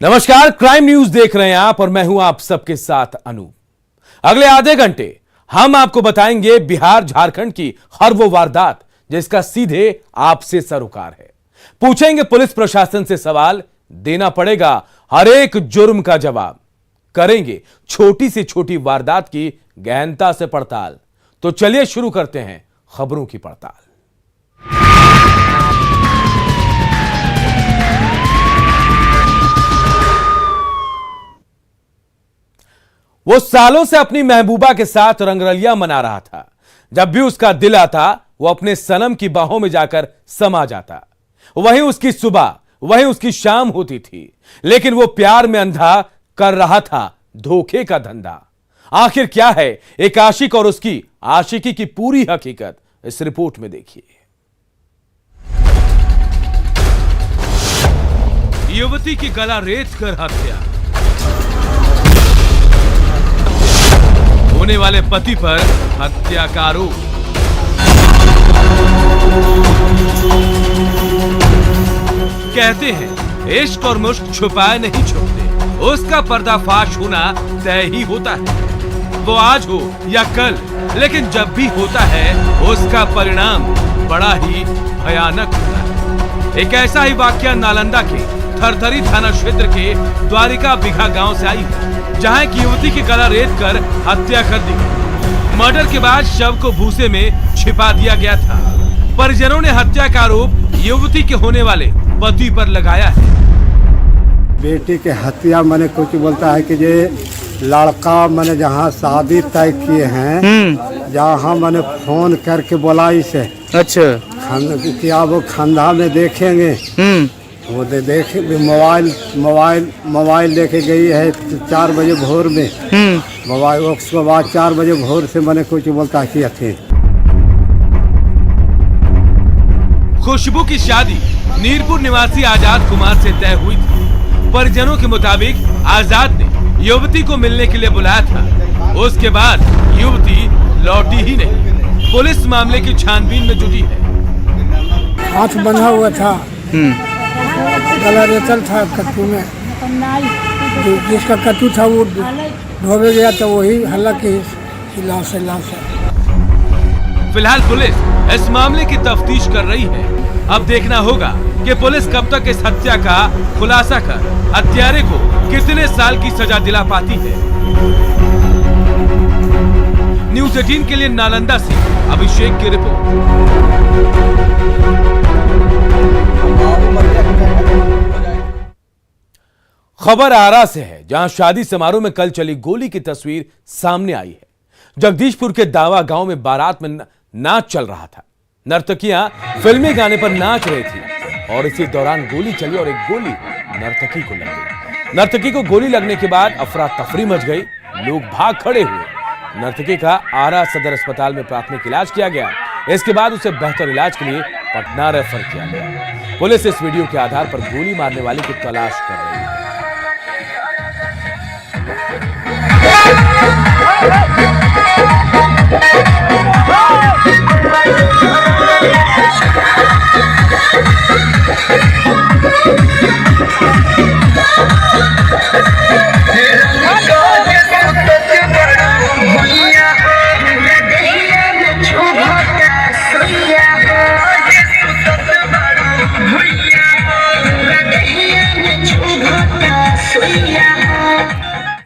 नमस्कार, crime news देख रहे हैं आप और मैं हूं आप सबके साथ अनूप। अगले आधे घंटे हम आपको बताएंगे बिहार झारखंड की हर वो वारदात जिसका सीधे आपसे सरोकार है। पूछेंगे पुलिस प्रशासन से सवाल, देना पड़ेगा हर एक जुर्म का जवाब। करेंगे छोटी से छोटी वारदात की गहनता से पड़ताल। तो चलिए शुरू करते हैं खबरों की पड़ताल। वो सालों से अपनी महबूबा के साथ रंगरलिया मना रहा था। जब भी उसका दिल आता वो अपने सनम की बाहों में जाकर समा जाता। वहीं उसकी सुबह, वहीं उसकी शाम होती थी, लेकिन वो प्यार में अंधा कर रहा था धोखे का धंधा। आखिर क्या है एक आशिक और उसकी आशिकी की पूरी हकीकत, इस रिपोर्ट में देखिए। युवती की गला रेत कर हत्या, होने वाले पति पर हत्या का आरोप। कहते हैं इश्क और मुश्क छुपाए नहीं छुपते, उसका पर्दाफाश होना तय ही होता है। वो आज हो या कल, लेकिन जब भी होता है उसका परिणाम बड़ा ही भयानक होता है। एक ऐसा ही वाकया नालंदा के थरथरी थाना क्षेत्र के द्वारिका बिघा गांव से आई है, जहां एक युवती की गला रेत कर हत्या कर दी गई। मर्डर के बाद शव को भूसे में छिपा दिया गया था। परिजनों ने हत्या का आरोप युवती के होने वाले पति पर लगाया है। बेटी के हत्या मैंने कुछ बोलता है कि ये लड़का मैंने जहाँ शादी तय किए हैं, जहाँ मैंने फोन करके बोला इसे, अच्छा क्या वो खंधा में देखेंगे, वो देखे मोबाइल लेके गई है 4 बजे भोर में। मोबाइल उसके बाद 4 बजे भोर से मैंने कुछ बोलता किया थे। खुशबू की शादी नीरपुर निवासी आजाद कुमार से तय हुई थी। परिजनों के मुताबिक आजाद ने युवती को मिलने के लिए बुलाया था। उसके बाद युवती लौटी ही नहीं। पुलिस मामले की छानबीन में जुटी है। हाथ बंधा हुआ था, गला रेतल था कट्टू में, जिसका कट्टू था वो ढोबे गया तो वही हालांकि लाश है। फिलहाल पुलिस इस मामले की तफ्तीश कर रही है। अब देखना होगा कि पुलिस कब तक इस हत्या का खुलासा कर हत्यारे को कितने साल की सजा दिला पाती है। न्यूज़ 18 के लिए नालंदा से अभिषेक की रिपोर्ट। खबर आरा से है, जहां शादी समारोह में कल चली गोली की तस्वीर सामने आई है। जगदीशपुर के दावा गांव में बारात में नाच चल रहा था। नर्तकियां फिल्मी गाने पर नाच रही थी और इसी दौरान गोली चली और एक गोली नर्तकी को लग गई। नर्तकी को गोली लगने के बाद अफरा तफरी मच गई, लोग भाग खड़े हुए। नर्तकी का आरा सदर अस्पताल में प्राथमिक इलाज किया गया। इसके बाद उसे बेहतर इलाज के लिए पटना रेफर किया गया। पुलिस इस वीडियो के आधार पर गोली मारने वाले की तलाश कर रही है।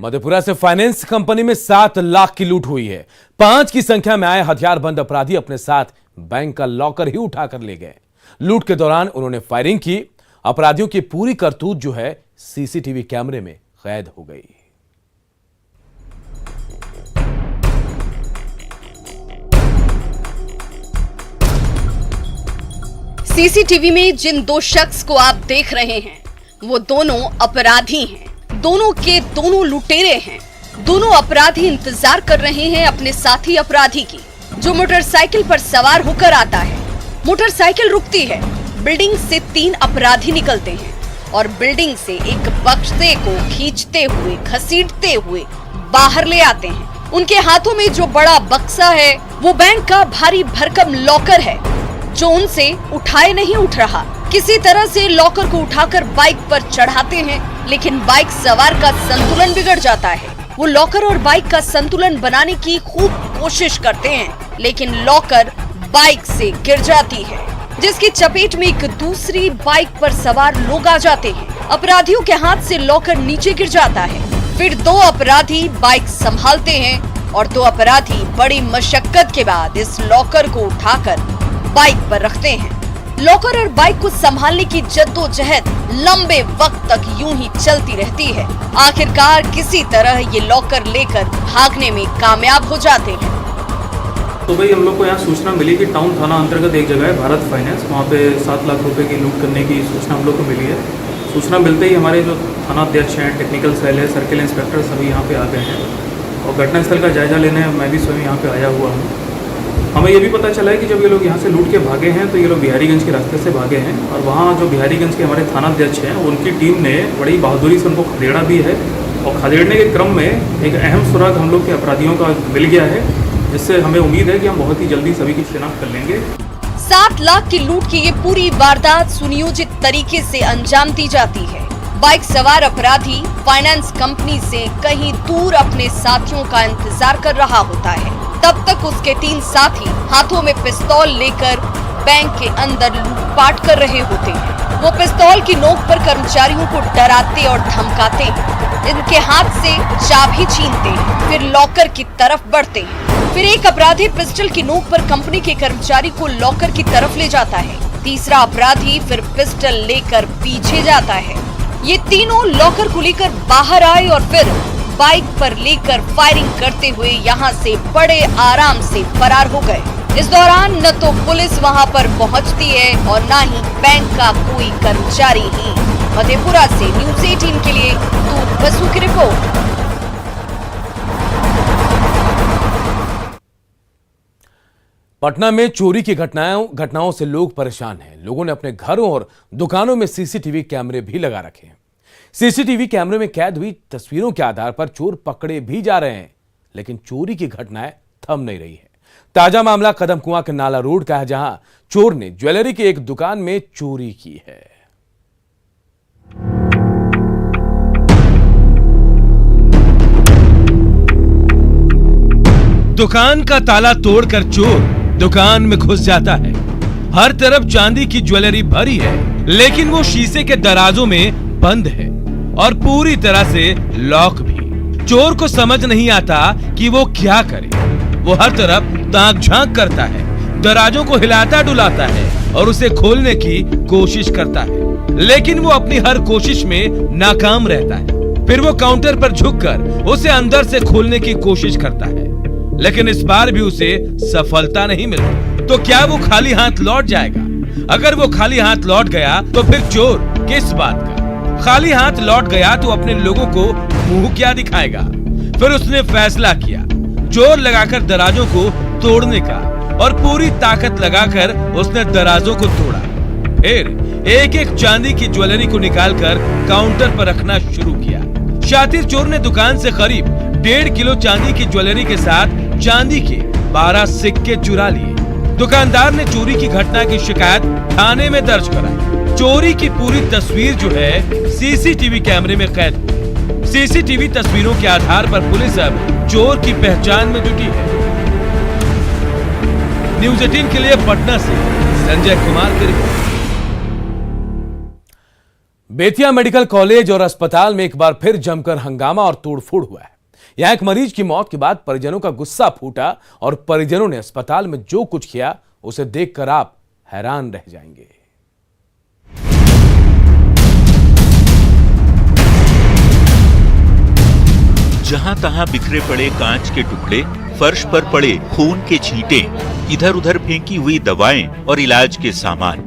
मधेपुरा से फाइनेंस कंपनी में 7 लाख की लूट हुई है। 5 की संख्या में आए हथियारबंद अपराधी अपने साथ बैंक का लॉकर ही उठाकर ले गए। लूट के दौरान उन्होंने फायरिंग की। अपराधियों की पूरी करतूत जो है सीसीटीवी कैमरे में कैद हो गई। सीसीटीवी में जिन 2 शख्स को आप देख रहे हैं वो दोनों अपराधी हैं। दोनों के दोनों लुटेरे हैं। दोनों अपराधी इंतजार कर रहे हैं अपने साथी अपराधी की, जो मोटरसाइकिल पर सवार होकर आता है। मोटरसाइकिल रुकती है, बिल्डिंग से 3 अपराधी निकलते हैं और बिल्डिंग से एक बक्से को खींचते हुए, घसीटते हुए बाहर ले आते हैं। उनके हाथों में जो बड़ा बक्सा है वो बैंक का भारी भरकम लॉकर है, जो उनसे उठाए नहीं उठ रहा। किसी तरह से लॉकर को उठाकर बाइक पर चढ़ाते हैं, लेकिन बाइक सवार का संतुलन बिगड़ जाता है। वो लॉकर और बाइक का संतुलन बनाने की खूब कोशिश करते हैं, लेकिन लॉकर बाइक से गिर जाती है, जिसकी चपेट में एक दूसरी बाइक पर सवार लोग आ जाते हैं। अपराधियों के हाथ से लॉकर नीचे गिर जाता है। फिर 2 अपराधी बाइक संभालते हैं और 2 अपराधी बड़ी मशक्कत के बाद इस लॉकर को उठाकर बाइक पर रखते हैं। लॉकर और बाइक को संभालने की जद्दोजहद लंबे वक्त तक यूं ही चलती रहती है। आखिरकार किसी तरह ये लॉकर लेकर भागने में कामयाब हो जाते हैं। तो भाई हम लोग को यहाँ सूचना मिली कि टाउन थाना अंतर्गत एक जगह है भारत फाइनेंस, वहाँ पे 7 लाख रुपए की लूट करने की सूचना हम लोग को मिली है। सूचना मिलते ही हमारे जो थाना अध्यक्ष हैं, टेक्निकल सेल है, सर्किल इंस्पेक्टर सभी यहाँ पे आ गए हैं और घटनास्थल का जायजा लेने मैं भी स्वयं यहाँ पे आया हुआ हूँ। हमें ये भी पता चला है कि जब ये लोग यहाँ से लूट के भागे हैं तो ये लोग बिहारीगंज के रास्ते से भागे हैं और वहाँ जो बिहारीगंज के हमारे थाना अध्यक्ष हैं उनकी टीम ने बड़ी बहादुरी से उनको खदेड़ा भी है और खदेड़ने के क्रम में एक अहम सुराग हम लोग के अपराधियों का मिल गया है, जिससे हमें उम्मीद है कि हम बहुत ही जल्दी सभी की शिनाख्त कर लेंगे। 7 लाख की लूट की ये पूरी वारदात सुनियोजित तरीके से अंजाम दी जाती है। बाइक सवार अपराधी फाइनेंस कंपनी से कहीं दूर अपने साथियों का इंतजार कर रहा होता है। तब तक उसके 3 साथी हाथों में पिस्तौल लेकर बैंक के अंदर लूटपाट कर रहे होते हैं। वो पिस्तौल की नोक पर कर्मचारियों को डराते और धमकाते हैं। इनके हाथ से चाबी छीनते हैं, फिर लॉकर की तरफ बढ़ते हैं। फिर एक अपराधी पिस्टल की नोक पर कंपनी के कर्मचारी को लॉकर की तरफ ले जाता है। तीसरा अपराधी फिर पिस्टल लेकर पीछे जाता है। ये तीनों लॉकर को लेकर बाहर आए और फिर बाइक पर लेकर फायरिंग करते हुए यहाँ से बड़े आराम से फरार हो गए। इस दौरान न तो पुलिस वहाँ पर पहुँचती है और न ही बैंक का कोई कर्मचारी ही। मधेपुरा से न्यूज़ 18 के लिए दूर बसु की रिपोर्ट। पटना में चोरी की घटनाओं से लोग परेशान हैं। लोगों ने अपने घरों और दुकानों में सीसीटीवी कैमरे भी लगा रखे हैं। सीसीटीवी कैमरे में कैद हुई तस्वीरों के आधार पर चोर पकड़े भी जा रहे हैं, लेकिन चोरी की घटनाएं थम नहीं रही है। ताजा मामला कदम कुआं के नाला रोड का है, जहां चोर ने ज्वेलरी की एक दुकान में चोरी की है। दुकान का ताला तोड़कर चोर दुकान में घुस जाता है। हर तरफ चांदी की ज्वेलरी भरी है, लेकिन वो शीशे के दराजों में बंद है और पूरी तरह से लॉक भी। चोर को समझ नहीं आता कि वो क्या करे। वो हर तरफ ताक झांक करता है, दराजों को हिलाता डुलाता है और उसे खोलने की कोशिश करता है, लेकिन वो अपनी हर कोशिश में नाकाम रहता है। फिर वो काउंटर पर झुककर उसे अंदर से खोलने की कोशिश करता है, लेकिन इस बार भी उसे सफलता नहीं मिलती। तो क्या वो खाली हाथ लौट जाएगा? अगर वो खाली हाथ लौट गया तो फिर चोर किस बात का? खाली हाथ लौट गया तो अपने लोगों को मुंह क्या दिखाएगा? फिर उसने फैसला किया जोर लगाकर दराजों को तोड़ने का, और पूरी ताकत लगाकर उसने दराजों को तोड़ा। फिर एक एक चांदी की ज्वेलरी को निकालकर काउंटर पर रखना शुरू किया। शातिर चोर ने दुकान से करीब 1.5 किलो चांदी की ज्वेलरी के साथ चांदी के 12 सिक्के चुरा लिए। दुकानदार ने चोरी की घटना की शिकायत थाने में दर्ज कराई। चोरी की पूरी तस्वीर जो है सीसीटीवी कैमरे में कैद हुई। सीसीटीवी तस्वीरों के आधार पर पुलिस अब चोर की पहचान में जुटी है। न्यूज़ 18 के लिए पटना से संजय कुमार की रिपोर्ट। बेतिया मेडिकल कॉलेज और अस्पताल में एक बार फिर जमकर हंगामा और तोड़फोड़ हुआ है। यहां एक मरीज की मौत के बाद परिजनों का गुस्सा फूटा और परिजनों ने अस्पताल में जो कुछ किया उसे देखकर आप हैरान रह जाएंगे। जहां तहां बिखरे पड़े कांच के टुकड़े, फर्श पर पड़े खून के छींटे, इधर उधर फेंकी हुई दवाएं और इलाज के सामान,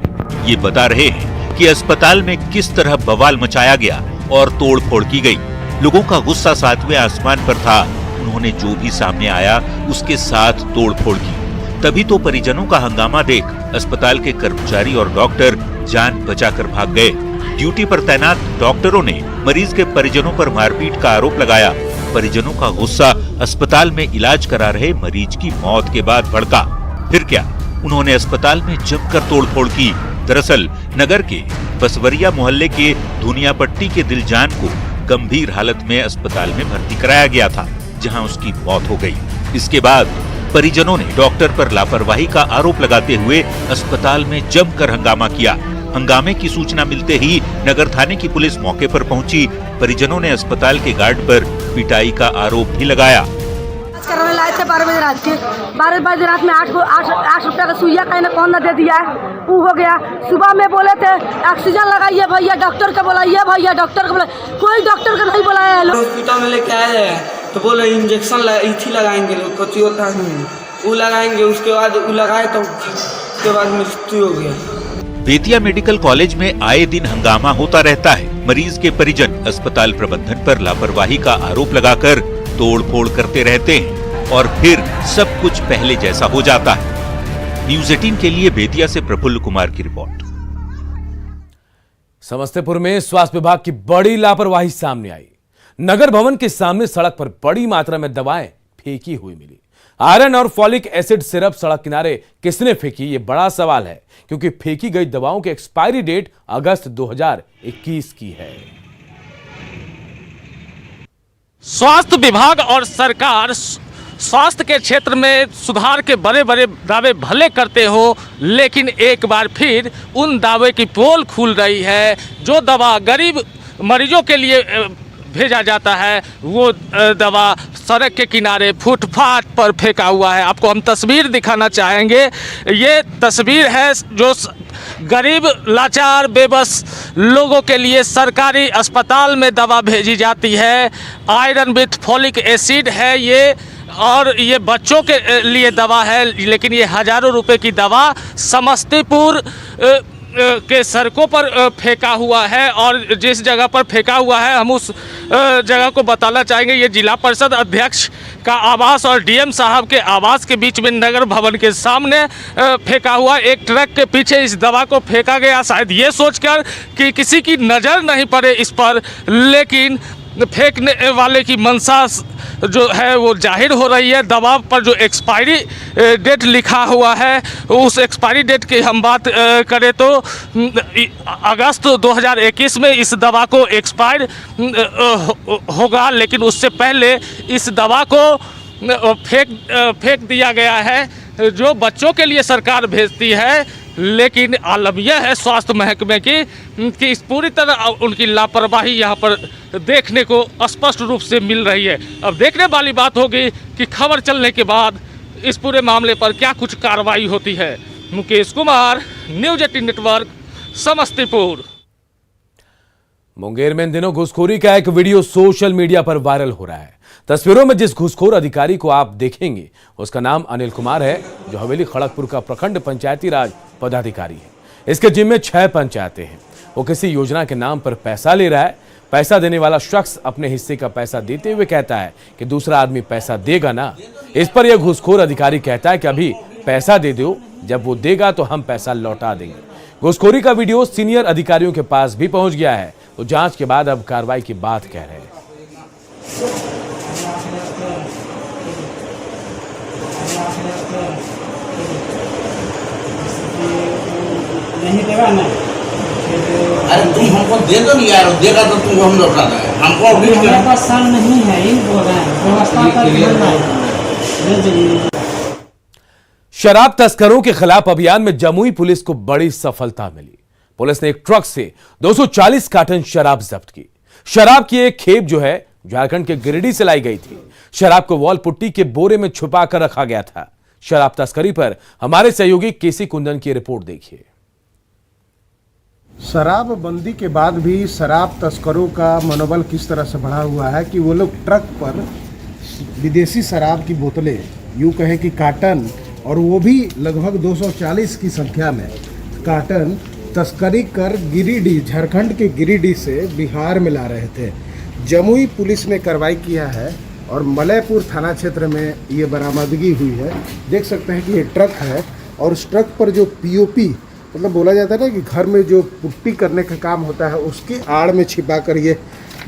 ये बता रहे हैं कि अस्पताल में किस तरह बवाल मचाया गया और तोड़फोड़ की गई। लोगों का गुस्सा 7वें आसमान पर था। उन्होंने जो भी सामने आया उसके साथ तोड़फोड़ की। तभी तो परिजनों का हंगामा देख अस्पताल के कर्मचारी और डॉक्टर जान बचाकर भाग गए। ड्यूटी पर तैनात डॉक्टरों ने मरीज के परिजनों पर मारपीट का आरोप लगाया। परिजनों का गुस्सा अस्पताल में इलाज करा रहे मरीज की मौत के बाद भड़का। फिर क्या, उन्होंने अस्पताल में जमकर तोड़फोड़ की दरअसल नगर के बसवरिया मोहल्ले के धुनियापट्टी के दिलजान को गंभीर हालत में अस्पताल में भर्ती कराया गया था, जहां उसकी मौत हो गई। इसके बाद परिजनों ने डॉक्टर पर लापरवाही का आरोप लगाते हुए अस्पताल में जमकर हंगामा किया। हंगामे की सूचना मिलते ही नगर थाने की पुलिस मौके पर पहुंची। परिजनों ने अस्पताल के गार्ड पर पिटाई का आरोप भी लगाया। कराने लाए थे 12 बजे रात के 12 बजे रात में 8 रुपया का सुइया कहने कौन ना दे दिया है, वो हो गया। सुबह में बोले थे ऑक्सीजन लगाइए भैया, डॉक्टर का बोलाइए भैया, डॉक्टर का बोला, कोई डॉक्टर का नहीं बुलाया है। हॉस्पिटल में लेके आए हैं तो बोले इंजेक्शन इथी लगाएंगे, लोग कुछ होता है वो लगाएंगे, उसके बाद वो लगाए तो उसके बाद मृत्यु हो गया। बेतिया मेडिकल कॉलेज में आए दिन हंगामा होता रहता है। मरीज के परिजन अस्पताल प्रबंधन पर लापरवाही का आरोप लगाकर तोड़-फोड़ करते रहते हैं और फिर सब कुछ पहले जैसा हो जाता है। न्यूज़ 18 के लिए बेतिया से प्रफुल्ल कुमार की रिपोर्ट। समस्तीपुर में स्वास्थ्य विभाग की बड़ी लापरवाही सामने आई। नगर भवन के सामने सड़क पर बड़ी मात्रा में दवाएं फेंकी हुई मिली। आयरन और फॉलिक एसिड सिरप सड़क किनारे किसने फेंकी, ये बड़ा सवाल है, क्योंकि फेंकी गई दवाओं की एक्सपायरी डेट अगस्त 2021 की है। स्वास्थ्य विभाग और सरकार स्वास्थ्य के क्षेत्र में सुधार के बड़े बड़े दावे भले करते हो, लेकिन एक बार फिर उन दावे की पोल खुल रही है। जो दवा गरीब मरीजों के लिए भेजा जाता है वो दवा सड़क के किनारे फुटपाथ पर फेंका हुआ है। आपको हम तस्वीर दिखाना चाहेंगे। ये तस्वीर है जो गरीब लाचार बेबस लोगों के लिए सरकारी अस्पताल में दवा भेजी जाती है। आयरन विथ फॉलिक एसिड है ये, और ये बच्चों के लिए दवा है, लेकिन ये हजारों रुपए की दवा समस्तीपुर के सड़कों पर फेंका हुआ है। और जिस जगह पर फेंका हुआ है हम उस जगह को बताना चाहेंगे। ये जिला परिषद अध्यक्ष का आवास और डीएम साहब के आवास के बीच में नगर भवन के सामने फेंका हुआ। एक ट्रक के पीछे इस दवा को फेंका गया, शायद ये सोचकर कि किसी की नज़र नहीं पड़े इस पर, लेकिन फेंकने वाले की मंशा जो है वो जाहिर हो रही है। दवा पर जो एक्सपायरी डेट लिखा हुआ है, उस एक्सपायरी डेट की हम बात करें तो अगस्त 2021 में इस दवा को एक्सपायर होगा, लेकिन उससे पहले इस दवा को फेंक दिया गया है। जो बच्चों के लिए सरकार भेजती है, लेकिन आलम यह है स्वास्थ्य महकमे की कि इस पूरी तरह उनकी लापरवाही यहाँ पर देखने को स्पष्ट रूप से मिल रही है। अब देखने वाली बात होगी कि खबर चलने के बाद इस पूरे मामले पर क्या कुछ कार्रवाई होती है। Mukesh Kumar, news 18 network, Samastipur. मुंगेर में इन दिनों घूसखोरी का एक वीडियो सोशल मीडिया पर वायरल हो रहा है। तस्वीरों में जिस घूसखोर अधिकारी को आप देखेंगे उसका नाम अनिल कुमार है, जो हवेली खड़गपुर का प्रखंड पंचायती राज पदाधिकारी है। इसके जिम्मे में 6 पंचायतें हैं। वो किसी योजना के नाम पर पैसा ले रहा है। पैसा देने वाला शख्स अपने हिस्से का पैसा देते हुए कहता है कि दूसरा आदमी पैसा देगा ना। इस पर यह घूसखोर अधिकारी कहता है कि अभी पैसा दे दो, जब वो देगा तो हम पैसा लौटा देंगे। घूसखोरी का वीडियो सीनियर अधिकारियों के पास भी पहुंच गया है। वो जांच के बाद अब कार्रवाई की बात कह रहे हैं। नहीं देगा ना, अरे तुम हमको दे दो यार, देगा तो तुमको हम लौटा देंगे। हमको हमारे पास साल नहीं है, ये बोल रहे हैं व्यवस्था कर शराब तस्करों के खिलाफ अभियान में जमुई पुलिस को बड़ी सफलता मिली। पुलिस ने एक ट्रक से 240 कार्टन शराब जब्त की। शराब की एक खेप जो है झारखंड के गिरिडीह से लाई गई थी। शराब को वॉल पुट्टी के बोरे में छुपा कर रखा गया था। शराब तस्करी पर हमारे सहयोगी केसी कुंदन की रिपोर्ट देखिए। शराबबंदी के बाद भी शराब तस्करों का मनोबल किस तरह से बढ़ा हुआ है कि वो लोग ट्रक पर विदेशी शराब की बोतलें, यूँ कहें कि कार्टन, और वो भी लगभग 240 की संख्या में कार्टन तस्करी कर गिरिडीह, झारखंड के गिरिडीह से बिहार में ला रहे थे। जमुई पुलिस ने कार्रवाई किया है और मलयपुर थाना क्षेत्र में ये बरामदगी हुई है। देख सकते हैं कि ये ट्रक है और उस ट्रक पर जो पीओपी, मतलब बोला जाता है ना कि घर में जो पुट्टी करने का काम होता है, उसकी आड़ में छिपा कर ये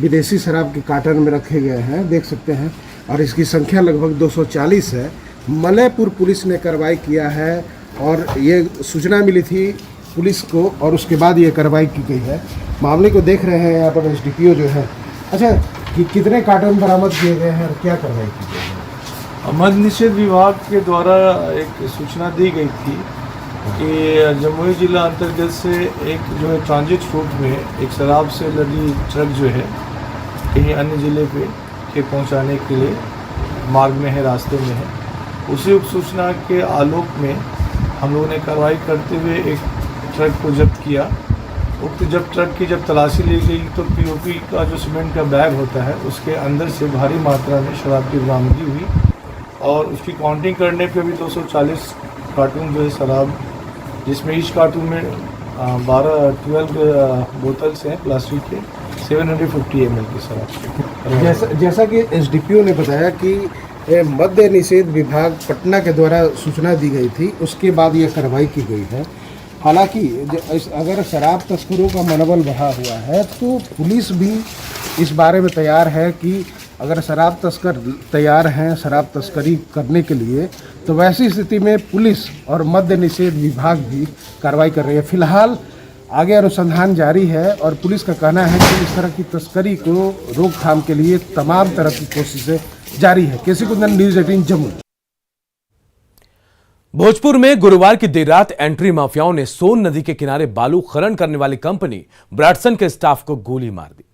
विदेशी शराब के कार्टन में रखे गए हैं, देख सकते हैं। और इसकी संख्या लगभग 240 है। मलयपुर पुलिस ने कार्रवाई किया है और ये सूचना मिली थी पुलिस को और उसके बाद ये कार्रवाई की गई है। मामले को देख रहे हैं यहाँ पर एसडीपीओ जो है। अच्छा, कितने कार्टन बरामद किए गए हैं और क्या कार्रवाई की गई है? मद्य निषेध विभाग के द्वारा एक सूचना दी गई थी कि जमुई जिला अंतर्गत से एक जो है ट्रांजिट रूट में एक शराब से लदी ट्रक जो है कहीं अन्य ज़िले पे पहुंचाने के लिए मार्ग में है, रास्ते में है। उसी सूचना के आलोक में हम लोगों ने कार्रवाई करते हुए एक ट्रक को जब्त किया। जब ट्रक की जब तलाशी ली गई तो पीओपी का जो सीमेंट का बैग होता है उसके अंदर से भारी मात्रा में शराब की बरामदगी हुई और उसकी काउंटिंग करने पे भी 240 कार्टून जो है शराब, जिसमें ईच कार्टून में 12 बोतल्स हैं प्लास्टिक के, 750 ml की शराब। जैसा कि एसडीपीओ ने बताया कि मद्य निषेध विभाग पटना के द्वारा सूचना दी गई थी, उसके बाद ये कार्रवाई की गई है। हालांकि अगर शराब तस्करों का मनोबल बढ़ा हुआ है तो पुलिस भी इस बारे में तैयार है कि अगर शराब तस्कर तैयार हैं शराब तस्करी करने के लिए, तो वैसी स्थिति में पुलिस और मद्य निषेध विभाग भी कार्रवाई कर रही है। फिलहाल आगे अनुसंधान जारी है और पुलिस का कहना है कि इस तरह की तस्करी को रोकथाम के लिए तमाम तरह की कोशिशें जारी है। केसी कुंदन, न्यूज़ 18 जम्मू। भोजपुर में गुरुवार की देर रात एंट्री माफियाओं ने सोन नदी के किनारे बालू खनन करने वाली कंपनी ब्राडसन के स्टाफ को गोली मार दी।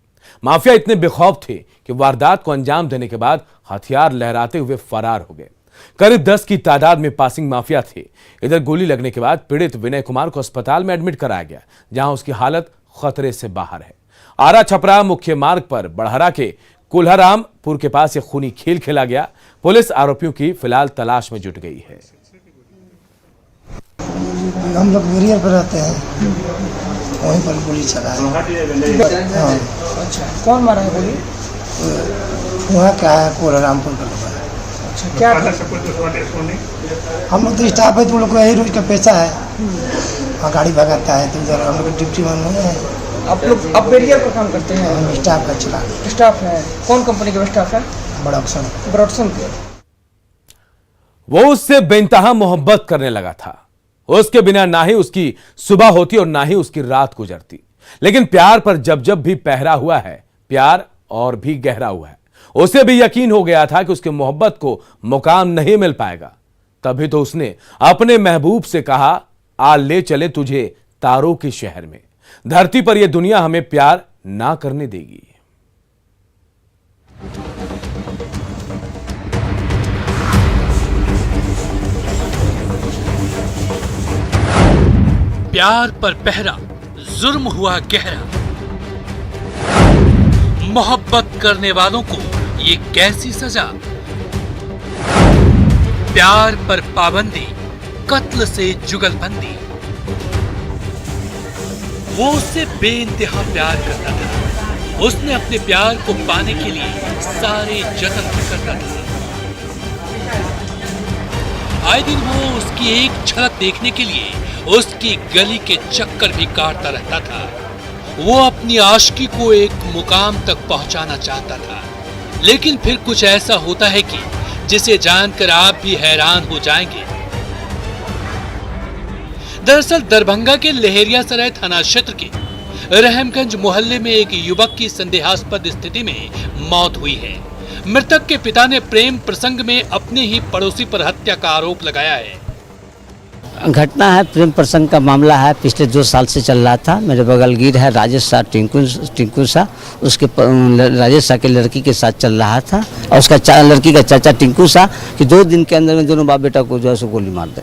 माफिया इतने बेखौफ थे कि वारदात को अंजाम देने के बाद हथियार लहराते हुए फरार हो गए। करीब 10 की तादाद में पासिंग माफिया थे। इधर गोली लगने के बाद पीड़ित विनय कुमार को अस्पताल में एडमिट कराया गया, जहां उसकी हालत खतरे से बाहर है। आरा छपरा मुख्य मार्ग पर बड़हरा के कुल्हारामपुर के पास एक खूनी खेल खेला गया। पुलिस आरोपियों की फिलहाल तलाश में जुट गई है। हम लोग बैरियर पर रहते हैं, वहीं पर गोली चला है। हाँ। अच्छा, कौन मारा है गोली? वहाँ क्या है, कोल्हारामपुर का लोग है। अच्छा, क्या हम लोग तो स्टाफ है, तो लोग का यही रोज का पैसा है। हाँ, गाड़ी भगाता है तो उधर हम लोग ड्यूटी में नहीं है। आप लोग अब बैरियर पर काम करते हैं? हम स्टाफ का चला। स्टाफ है? कौन कंपनी का स्टाफ है? ब्रॉडसन के। वो उससे बेइंतहा मोहब्बत करने लगा था। उसके बिना ना ही उसकी सुबह होती और ना ही उसकी रात गुजरती। लेकिन प्यार पर जब जब भी पहरा हुआ है, प्यार और भी गहरा हुआ है। उसे भी यकीन हो गया था कि उसकी मोहब्बत को मुकाम नहीं मिल पाएगा। तभी तो उसने अपने महबूब से कहा, आ ले चले तुझे तारों के शहर में। धरती पर यह दुनिया हमें प्यार ना करने देगी। प्यार पर पहरा, जुर्म हुआ गहरा। मोहब्बत करने वालों को ये कैसी सजा। प्यार पर पाबंदी, कत्ल से जुगलबंदी। वो उससे बेइंतहा प्यार करता था। उसने अपने प्यार को पाने के लिए सारे जतन करता था। आए दिन वो उसकी एक झलक देखने के लिए उसकी गली के चक्कर भी काटता रहता था। वो अपनी आशिकी को एक मुकाम तक पहुंचाना चाहता था, लेकिन फिर कुछ ऐसा होता है कि जिसे जानकर आप भी हैरान हो जाएंगे। दरअसल दरभंगा के लहेरियासराय थाना क्षेत्र के रहमगंज मोहल्ले में एक युवक की संदेहास्पद स्थिति में मौत हुई है। मृतक के पिता ने प्रेम प्रसंग में अपने ही पड़ोसी पर हत्या का आरोप लगाया है। घटना है, प्रेम प्रसंग का मामला है। पिछले 2 साल से चल रहा था। मेरे बगल गिर है राजेश शाह, टिंकू शाह, उसके राजेश शाह के लड़की के साथ चल रहा था और उसका लड़की का चाचा टिंकू शाह कि 2 दिन के अंदर में दोनों बाप बेटा को जो है सो गोली मार दे।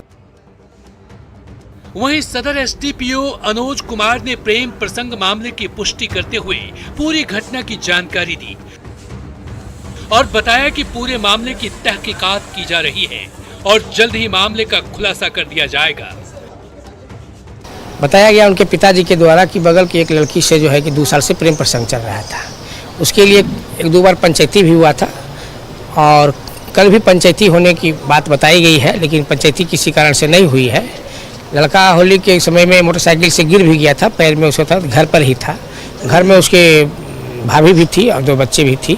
वहीं सदर एसडीपीओ अनुज कुमार ने प्रेम प्रसंग मामले की पुष्टि करते हुए पूरी घटना की जानकारी दी और बताया कि पूरे मामले की तहकीकात की जा रही है और जल्द ही मामले का खुलासा कर दिया जाएगा। बताया गया उनके पिताजी के द्वारा कि बगल की एक लड़की से जो है कि 2 साल से प्रेम प्रसंग चल रहा था। उसके लिए 1-2 बार पंचायती भी हुआ था और कल भी पंचायती होने की बात बताई गई है, लेकिन पंचायती किसी कारण से नहीं हुई है। लड़का होली के समय में मोटरसाइकिल से गिर भी गया था, पैर में उसका था, घर पर ही था। घर में उसके भाभी भी थी और 2 बच्चे भी थी।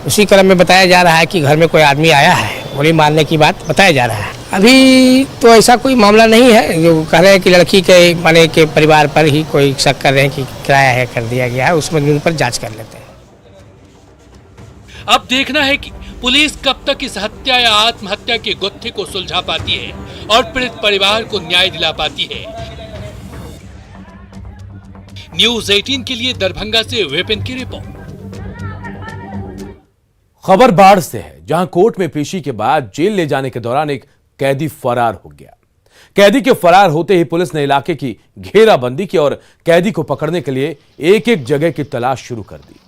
उसी क्रम में बताया जा रहा है कि घर में कोई आदमी आया है, गोली मारने की बात बताया जा रहा है। अभी तो ऐसा कोई मामला नहीं है। जो कह रहे हैं कि लड़की के माने के परिवार पर ही कोई शक कर रहे हैं कि किराया है कर दिया गया है, उसमें उन पर जांच कर लेते हैं। अब देखना है कि पुलिस कब तक इस हत्या या आत्महत्या के गुत्थे को सुलझा पाती है और पीड़ित परिवार को न्याय दिला पाती है। न्यूज़ 18 के लिए दरभंगा से विपिन की रिपोर्ट। खबर बाढ़ से है, जहां कोर्ट में पेशी के बाद जेल ले जाने के दौरान एक कैदी फरार हो गया। कैदी के फरार होते ही पुलिस ने इलाके की घेराबंदी की और कैदी को पकड़ने के लिए एक एक जगह की तलाश शुरू कर दी।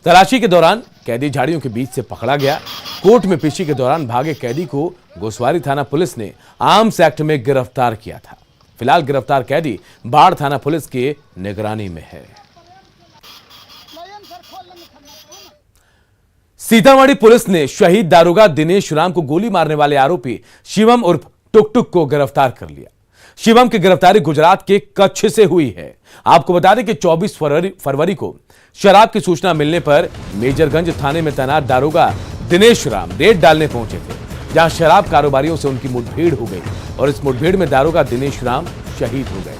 तलाशी के दौरान कैदी झाड़ियों के बीच से पकड़ा गया। कोर्ट में पेशी के दौरान भागे कैदी को गोसवारी थाना पुलिस ने आर्म्स एक्ट में गिरफ्तार किया था। फिलहाल गिरफ्तार कैदी बाढ़ थाना पुलिस के निगरानी में है। सीतामढ़ी पुलिस ने शहीद दारोगा दिनेश राम को गोली मारने वाले आरोपी शिवम उर्फ टुक टुक को गिरफ्तार कर लिया। शिवम की गिरफ्तारी गुजरात के कच्छ से हुई है। आपको बता दें कि 24 फरवरी को शराब की सूचना मिलने पर मेजरगंज थाने में तैनात दारोगा दिनेश राम रेड डालने पहुंचे थे, जहां शराब कारोबारियों से उनकी मुठभेड़ हो गई और इस मुठभेड़ में दारोगा दिनेश राम शहीद हो गए।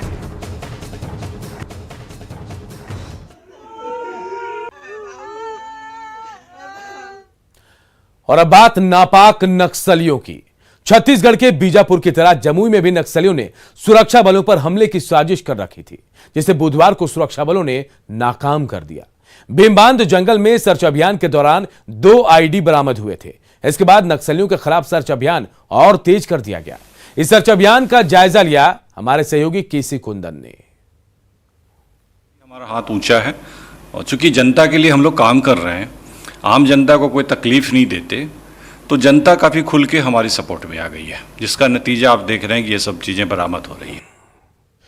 और अब बात नापाक नक्सलियों की। छत्तीसगढ़ के बीजापुर की तरह जमुई में भी नक्सलियों ने सुरक्षा बलों पर हमले की साजिश कर रखी थी, जिसे बुधवार को सुरक्षा बलों ने नाकाम कर दिया। भीमबांध जंगल में सर्च अभियान के दौरान 2 आईडी बरामद हुए थे। इसके बाद नक्सलियों के खिलाफ सर्च अभियान और तेज कर दिया गया। इस सर्च अभियान का जायजा लिया हमारे सहयोगी केसी कुंदन ने। हमारा हाथ ऊंचा है और चूंकि जनता के लिए हम लोग काम कर रहे हैं, आम जनता को कोई तकलीफ नहीं देते, तो जनता काफ़ी खुल के हमारी सपोर्ट में आ गई है, जिसका नतीजा आप देख रहे हैं कि ये सब चीज़ें बरामद हो रही हैं।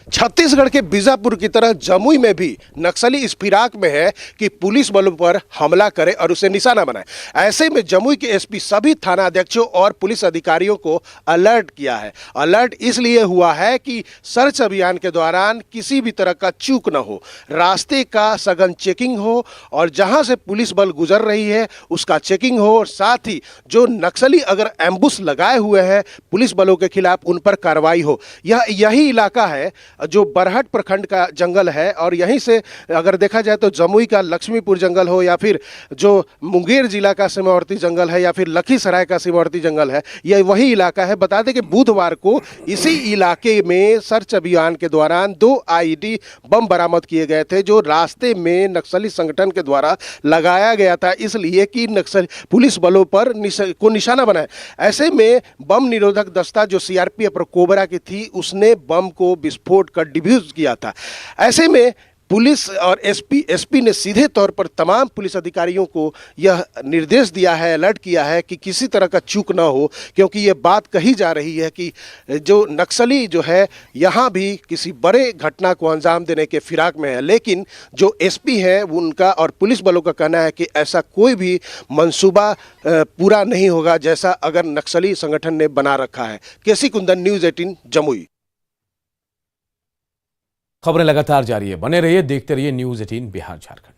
छत्तीसगढ़ के बीजापुर की तरह जमुई में भी नक्सली इस फिराक में है कि पुलिस बलों पर हमला करे और उसे निशाना बनाए। ऐसे में जमुई के एसपी सभी थाना अध्यक्षों और पुलिस अधिकारियों को अलर्ट किया है। अलर्ट इसलिए हुआ है कि सर्च अभियान के दौरान किसी भी तरह का चूक न हो, रास्ते का सघन चेकिंग हो और जहां से पुलिस बल गुजर रही है उसका चेकिंग हो, और साथ ही जो नक्सली अगर एम्बुश लगाए हुए हैं पुलिस बलों के खिलाफ उन पर कार्रवाई हो। यही इलाका है जो बरहट प्रखंड का जंगल है और यहीं से अगर देखा जाए तो जमुई का लक्ष्मीपुर जंगल हो या फिर जो मुंगेर जिला का सीमावर्ती जंगल है या फिर लखीसराय का सीमावर्ती जंगल है, यह वही इलाका है। बता दें कि बुधवार को इसी इलाके में सर्च अभियान के दौरान 2 आईडी बम बरामद किए गए थे, जो रास्ते में नक्सली संगठन के द्वारा लगाया गया था, इसलिए कि नक्सल पुलिस बलों पर को निशाना बनाए। ऐसे में बम निरोधक दस्ता जो सीआरपीएफ और कोबरा की थी उसने बम को विस्फोट कर डिफ्यूज किया था। ऐसे में पुलिस और एसपी ने सीधे तौर पर तमाम पुलिस अधिकारियों को यह निर्देश दिया है, अलर्ट किया है कि किसी तरह का चूक ना हो, क्योंकि ये बात कही जा रही है कि जो नक्सली जो है यहाँ भी किसी बड़े घटना को अंजाम देने के फिराक में है। लेकिन जो एसपी है उनका और पुलिस बलों का कहना है कि ऐसा कोई भी मंसूबा पूरा नहीं होगा जैसा अगर नक्सली संगठन ने बना रखा है। केसी कुंदन, न्यूज़ 18 जमुई। खबरें लगातार जारी है, बने रहिए, देखते रहिए न्यूज़ 18 बिहार झारखंड।